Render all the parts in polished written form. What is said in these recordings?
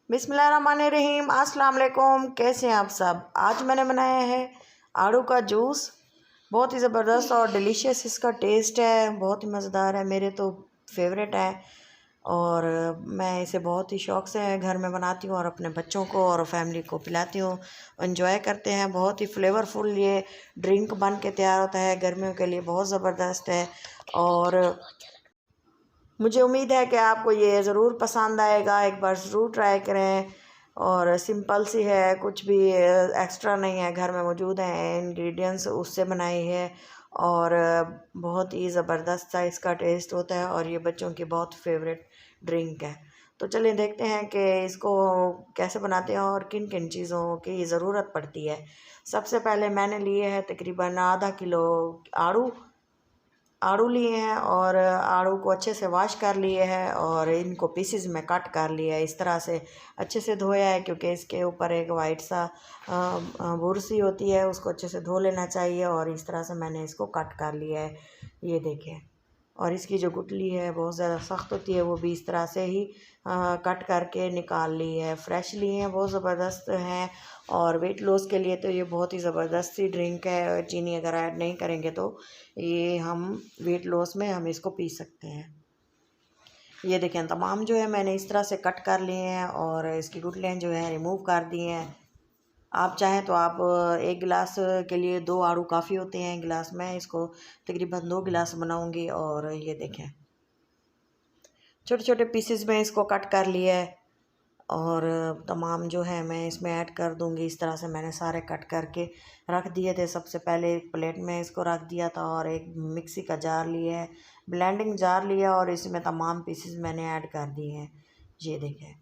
बिस्मिल्लाहिर्रहमानिर्रहीम, अस्सलाम वालेकुम। कैसे हैं आप सब। आज मैंने बनाया है आड़ू का जूस। बहुत ही ज़बरदस्त और डिलीशियस इसका टेस्ट है, बहुत ही मज़ेदार है, मेरे तो फेवरेट है। और मैं इसे बहुत ही शौक़ से घर में बनाती हूँ और अपने बच्चों को और फैमिली को पिलाती हूँ, एंजॉय करते हैं। बहुत ही फ्लेवरफुल ये ड्रिंक बन के तैयार होता है, गर्मियों के लिए बहुत ज़बरदस्त है। और मुझे उम्मीद है कि आपको ये ज़रूर पसंद आएगा, एक बार ज़रूर ट्राई करें। और सिंपल सी है, कुछ भी एक्स्ट्रा नहीं है, घर में मौजूद हैं इंग्रेडिएंट्स, उससे बनाई है। और बहुत ही ज़बरदस्त सा इसका टेस्ट होता है और ये बच्चों की बहुत फेवरेट ड्रिंक है। तो चलिए देखते हैं कि इसको कैसे बनाते हैं और किन किन चीज़ों की ज़रूरत पड़ती है। सबसे पहले मैंने लिए है तकरीबन आधा किलो आड़ू लिए हैं और आड़ू को अच्छे से वॉश कर लिए हैं और इनको पीसेस में कट कर लिया है। इस तरह से अच्छे से धोया है, क्योंकि इसके ऊपर एक वाइट सा बुरसी होती है, उसको अच्छे से धो लेना चाहिए। और इस तरह से मैंने इसको कट कर लिया है, ये देखें। और इसकी जो गुठली है बहुत ज़्यादा सख्त होती है, वो भी इस तरह से ही कट करके निकाल ली है। फ्रेश लिए हैं, बहुत ज़बरदस्त हैं। और वेट लॉस के लिए तो ये बहुत ही ज़बरदस्त सी ड्रिंक है। चीनी अगर ऐड नहीं करेंगे तो ये हम वेट लॉस में हम इसको पी सकते हैं। ये देखें, तमाम जो है मैंने इस तरह से कट कर लिए हैं और इसकी गुठलियाँ जो है रिमूव कर दी हैं। आप चाहें तो आप एक गिलास के लिए 2 आड़ू काफ़ी होते हैं गिलास में, इसको तकरीबन 2 गिलास बनाऊंगी। और ये देखें, छोटे छोटे पीसेस में इसको कट कर लिया है और तमाम जो है मैं इसमें ऐड कर दूंगी। इस तरह से मैंने सारे कट करके रख दिए थे। सबसे पहले एक प्लेट में इसको रख दिया था और एक मिक्सी का जार लिया है, ब्लेंडिंग जार लिया और इसमें तमाम पीसेस मैंने ऐड कर दिए हैं, ये देखें।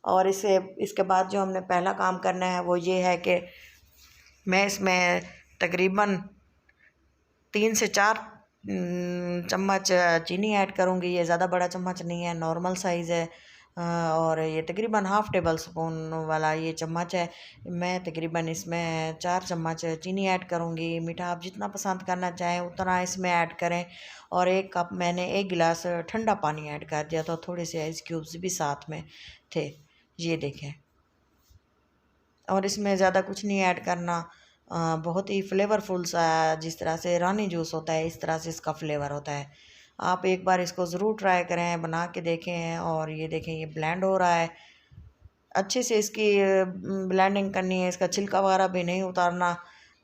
और इसके बाद जो हमने पहला काम करना है वो ये है कि मैं इसमें तकरीबन 3 से 4 चम्मच चीनी ऐड करूँगी। ये ज़्यादा बड़ा चम्मच नहीं है, नॉर्मल साइज़ है। और ये तकरीबन हाफ़ टेबल स्पून वाला ये चम्मच है। मैं तकरीबन इसमें 4 चम्मच चीनी ऐड करूँगी। मीठा आप जितना पसंद करना चाहें उतना इसमें ऐड करें। और 1 कप मैंने 1 गिलास ठंडा पानी ऐड कर दिया था, थोड़े से आइस क्यूब्स भी साथ में थे, ये देखें। और इसमें ज़्यादा कुछ नहीं ऐड करना, बहुत ही फ्लेवरफुल सा, जिस तरह से रानी जूस होता है इस तरह से इसका फ्लेवर होता है। आप एक बार इसको ज़रूर ट्राई करें, बना के देखें। और ये देखें, ये ब्लेंड हो रहा है अच्छे से। इसकी ब्लेंडिंग करनी है, इसका छिलका वगैरह भी नहीं उतारना।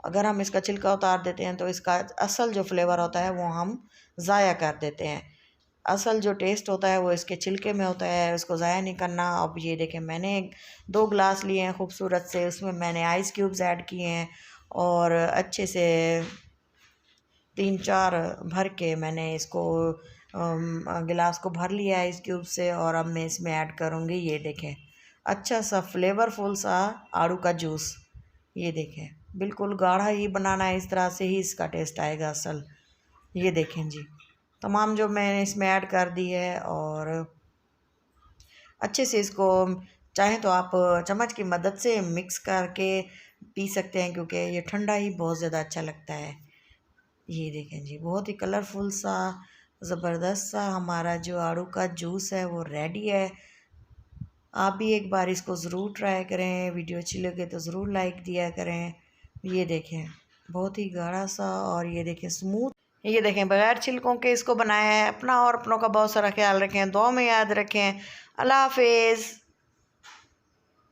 अगर हम इसका छिलका उतार देते हैं तो इसका असल जो फ्लेवर होता है वो हम ज़ाया कर देते हैं। असल जो टेस्ट होता है वो इसके छिलके में होता है, उसको ज़ाया नहीं करना। अब ये देखें, मैंने 2 गिलास लिए हैं खूबसूरत से, उसमें मैंने आइस क्यूब्स ऐड किए हैं और अच्छे से 3-4 भर के मैंने इसको गिलास को भर लिया है आइस क्यूब से। और अब मैं इसमें ऐड करूँगी, ये देखें, अच्छा सा फ्लेवरफुल सा आड़ू का जूस। ये देखें, बिल्कुल गाढ़ा ही बनाना है, इस तरह से ही इसका टेस्ट आएगा असल। ये देखें जी, तमाम जो मैंने इसमें ऐड कर दी है। और अच्छे से इसको चाहें तो आप चम्मच की मदद से मिक्स करके पी सकते हैं, क्योंकि ये ठंडा ही बहुत ज़्यादा अच्छा लगता है। ये देखें जी, बहुत ही कलरफुल सा ज़बरदस्त सा हमारा जो आड़ू का जूस है वो रेडी है। आप भी एक बार इसको ज़रूर ट्राई करें। वीडियो अच्छी लगे तो ज़रूर लाइक दिया करें। ये देखें, बहुत ही गाढ़ा सा और ये देखें स्मूथ। ये देखें, बगैर छिलकों के इसको बनाया है। अपना और अपनों का बहुत सारा ख्याल रखें, दुआ में याद रखें। अल्लाह हाफिज़।